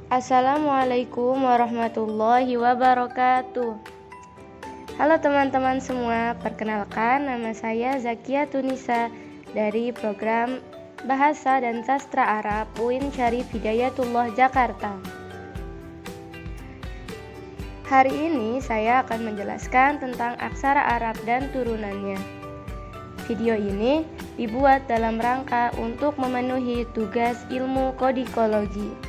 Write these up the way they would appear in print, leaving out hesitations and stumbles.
Assalamualaikum warahmatullahi wabarakatuh. Halo teman-teman semua, perkenalkan nama saya Zakia Tunisa dari program Bahasa dan Sastra Arab UIN Syarif Hidayatullah Jakarta. Hari ini saya akan menjelaskan tentang aksara Arab dan turunannya. Video ini dibuat dalam rangka untuk memenuhi tugas ilmu kodikologi.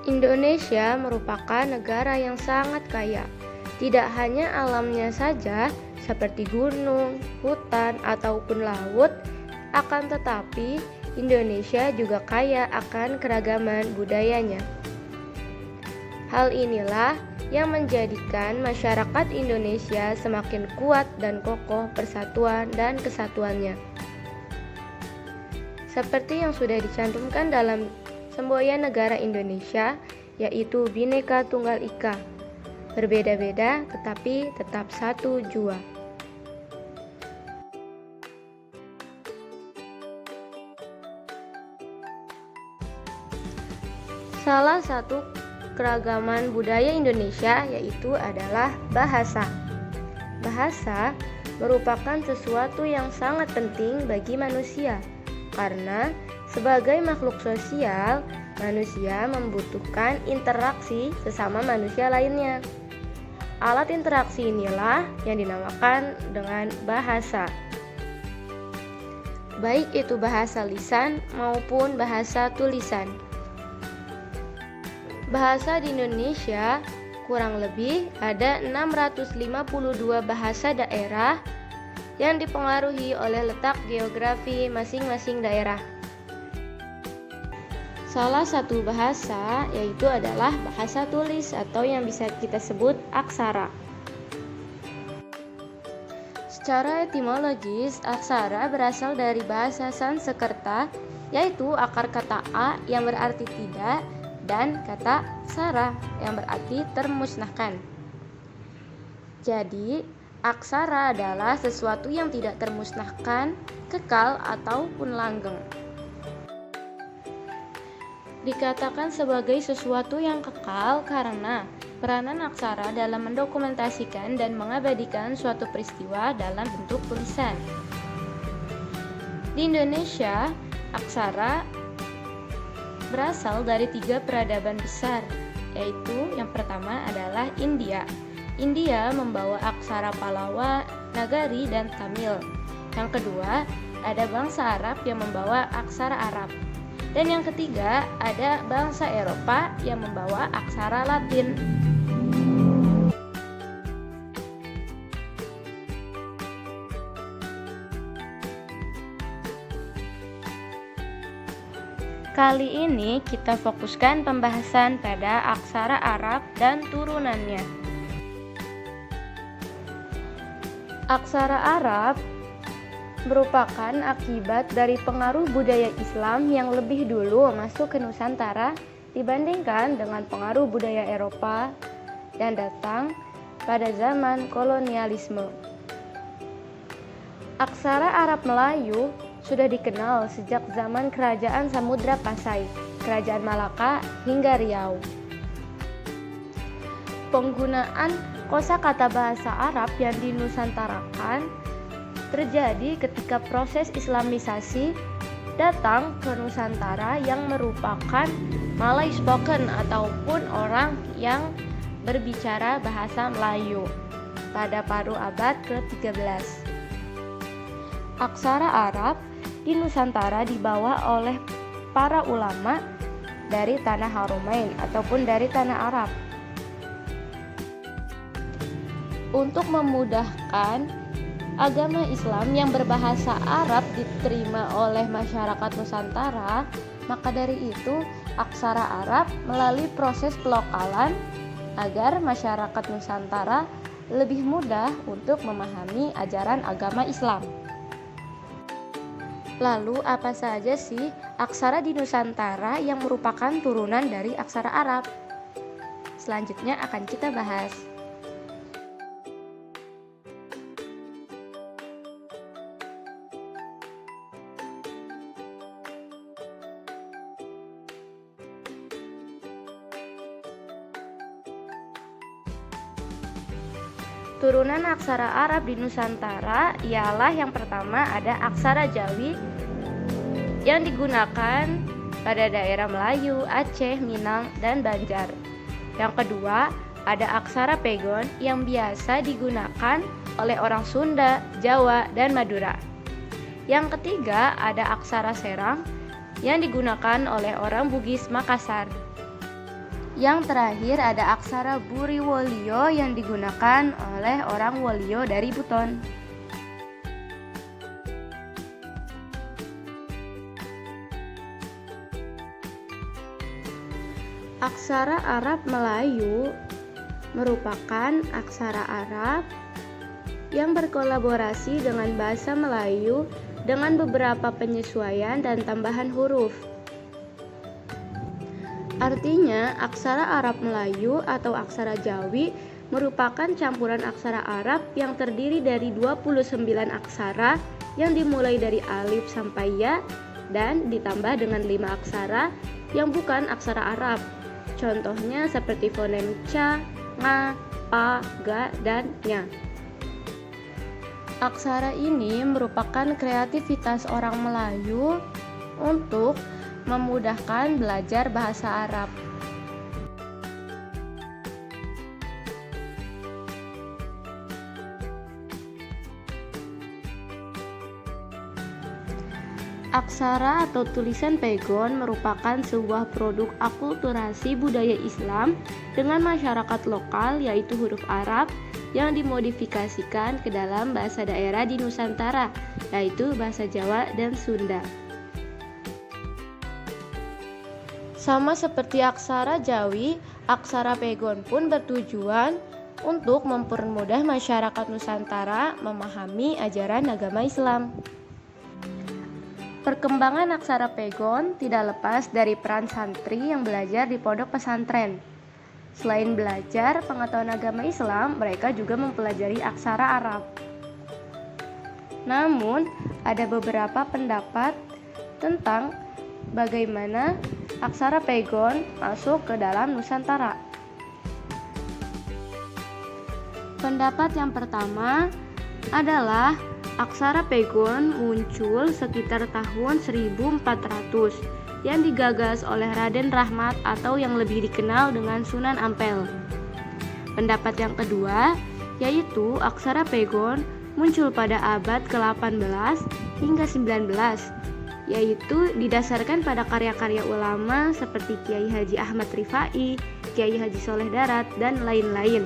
Indonesia merupakan negara yang sangat kaya. Tidak hanya alamnya saja, seperti gunung, hutan, ataupun laut, akan tetapi Indonesia juga kaya akan keragaman budayanya. Hal inilah yang menjadikan masyarakat Indonesia semakin kuat dan kokoh persatuan dan kesatuannya. Seperti yang sudah dicantumkan dalam semboyan negara Indonesia, yaitu Bhinneka Tunggal Ika, berbeda-beda tetapi tetap satu jua. Salah satu keragaman budaya Indonesia yaitu adalah bahasa. Bahasa merupakan sesuatu yang sangat penting bagi manusia, karena sebagai makhluk sosial, manusia membutuhkan interaksi sesama manusia lainnya. Alat interaksi inilah yang dinamakan dengan bahasa. Baik itu bahasa lisan maupun bahasa tulisan. Bahasa di Indonesia kurang lebih ada 652 bahasa daerah yang dipengaruhi oleh letak geografi masing-masing daerah. Salah satu bahasa yaitu adalah bahasa tulis atau yang bisa kita sebut aksara. Secara etimologis, aksara berasal dari bahasa Sanskerta, yaitu akar kata a yang berarti tidak dan kata sara yang berarti termusnahkan. Jadi, aksara adalah sesuatu yang tidak termusnahkan, kekal ataupun langgeng. Dikatakan sebagai sesuatu yang kekal karena peranan aksara dalam mendokumentasikan dan mengabadikan suatu peristiwa dalam bentuk tulisan. Di Indonesia, aksara berasal dari 3 peradaban besar, yaitu yang pertama adalah India. India membawa aksara Pallawa, Nagari, dan Tamil. Yang kedua, ada bangsa Arab yang membawa aksara Arab. Dan yang ketiga, ada bangsa Eropa yang membawa aksara Latin. Kali ini kita fokuskan pembahasan pada aksara Arab dan turunannya. Aksara Arab merupakan akibat dari pengaruh budaya Islam yang lebih dulu masuk ke Nusantara dibandingkan dengan pengaruh budaya Eropa yang datang pada zaman kolonialisme. Aksara Arab Melayu sudah dikenal sejak zaman Kerajaan Samudra Pasai, Kerajaan Malaka, hingga Riau. Penggunaan kosakata bahasa Arab yang dinusantarakan terjadi ketika proses Islamisasi datang ke Nusantara yang merupakan Malay spoken ataupun orang yang berbicara bahasa Melayu pada paruh abad ke-13. Aksara Arab di Nusantara dibawa oleh para ulama dari tanah Haromain ataupun dari tanah Arab. Untuk memudahkan agama Islam yang berbahasa Arab diterima oleh masyarakat Nusantara, maka dari itu aksara Arab melalui proses pelokalan agar masyarakat Nusantara lebih mudah untuk memahami ajaran agama Islam. Lalu apa saja sih aksara di Nusantara yang merupakan turunan dari aksara Arab? Selanjutnya akan kita bahas. Turunan aksara Arab di Nusantara ialah yang pertama ada aksara Jawi yang digunakan pada daerah Melayu, Aceh, Minang, dan Banjar. Yang kedua, ada aksara Pegon yang biasa digunakan oleh orang Sunda, Jawa, dan Madura. Yang ketiga, ada aksara Serang yang digunakan oleh orang Bugis Makassar. Yang terakhir ada aksara Buri Wolio yang digunakan oleh orang Wolio dari Buton. Aksara Arab Melayu merupakan aksara Arab yang berkolaborasi dengan bahasa Melayu dengan beberapa penyesuaian dan tambahan huruf. Artinya, aksara Arab Melayu atau aksara Jawi merupakan campuran aksara Arab yang terdiri dari 29 aksara yang dimulai dari alif sampai ya dan ditambah dengan 5 aksara yang bukan aksara Arab. Contohnya seperti fonem ca, nga, pa, ga, dan nya. Aksara ini merupakan kreativitas orang Melayu untuk memudahkan belajar bahasa Arab. Aksara atau tulisan Pegon merupakan sebuah produk akulturasi budaya Islam dengan masyarakat lokal, yaitu huruf Arab yang dimodifikasikan ke dalam bahasa daerah di Nusantara, yaitu bahasa Jawa dan Sunda. Sama seperti aksara Jawi, aksara Pegon pun bertujuan untuk mempermudah masyarakat Nusantara memahami ajaran agama Islam. Perkembangan aksara Pegon tidak lepas dari peran santri yang belajar di pondok pesantren. Selain belajar pengetahuan agama Islam, mereka juga mempelajari aksara Arab. Namun, ada beberapa pendapat tentang bagaimana aksara Pegon masuk ke dalam Nusantara. Pendapat yang pertama adalah aksara Pegon muncul sekitar tahun 1400 yang digagas oleh Raden Rahmat atau yang lebih dikenal dengan Sunan Ampel. Pendapat yang kedua yaitu aksara Pegon muncul pada abad ke-18 hingga 19, yaitu didasarkan pada karya-karya ulama seperti Kiai Haji Ahmad Rifai, Kiai Haji Soleh Darat, dan lain-lain.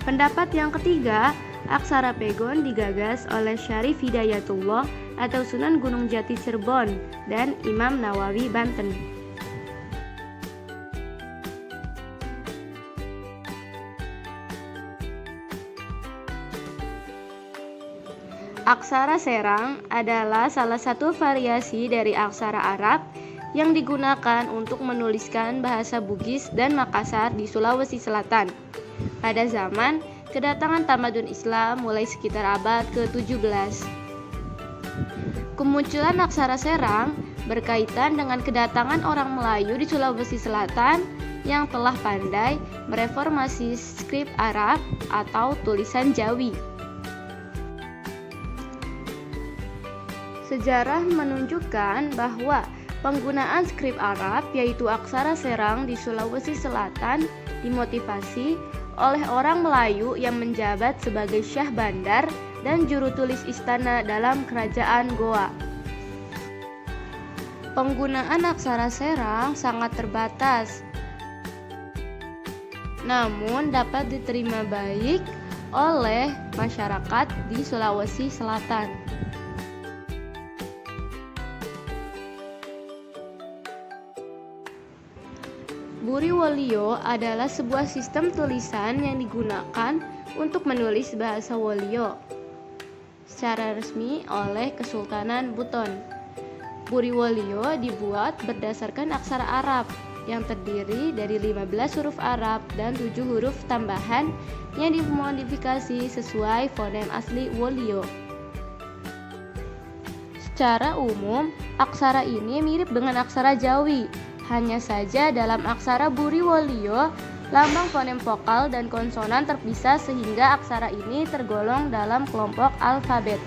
Pendapat yang ketiga, aksara Pegon digagas oleh Syarif Hidayatullah atau Sunan Gunung Jati Cirebon dan Imam Nawawi Banten. Aksara Serang adalah salah satu variasi dari aksara Arab yang digunakan untuk menuliskan bahasa Bugis dan Makassar di Sulawesi Selatan. Pada zaman kedatangan tamadun Islam mulai sekitar abad ke-17. Kemunculan aksara Serang berkaitan dengan kedatangan orang Melayu di Sulawesi Selatan yang telah pandai mereformasi skrip Arab atau tulisan Jawi. Sejarah menunjukkan bahwa penggunaan skrip Arab yaitu aksara Serang di Sulawesi Selatan dimotivasi oleh orang Melayu yang menjabat sebagai Syah Bandar dan juru tulis istana dalam kerajaan Goa. Penggunaan aksara Serang sangat terbatas, namun dapat diterima baik oleh masyarakat di Sulawesi Selatan. Buri Wolio adalah sebuah sistem tulisan yang digunakan untuk menulis bahasa Wolio secara resmi oleh Kesultanan Buton. Buri Wolio dibuat berdasarkan aksara Arab yang terdiri dari 15 huruf Arab dan 7 huruf tambahan yang dimodifikasi sesuai fonem asli Wolio. Secara umum, aksara ini mirip dengan aksara Jawi. Hanya saja dalam aksara Buri Wolio Lambang fonem vokal dan konsonan terpisah sehingga aksara ini tergolong dalam kelompok alfabet.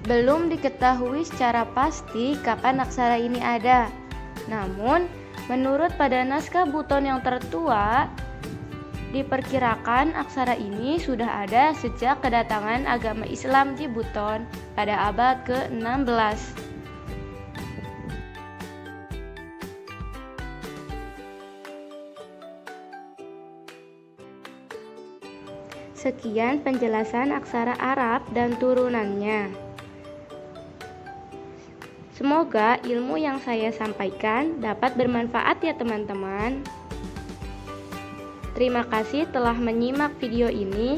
Belum diketahui secara pasti kapan aksara ini ada. Namun, menurut pada naskah Buton yang tertua, diperkirakan aksara ini sudah ada sejak kedatangan agama Islam di Buton pada abad ke-16. Sekian penjelasan aksara Arab dan turunannya. Semoga ilmu yang saya sampaikan dapat bermanfaat ya teman-teman. Terima kasih telah menyimak video ini.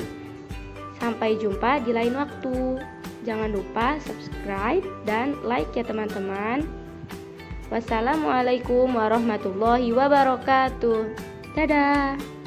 Sampai jumpa di lain waktu. Jangan lupa subscribe dan like ya teman-teman. Wassalamualaikum warahmatullahi wabarakatuh. Dadah.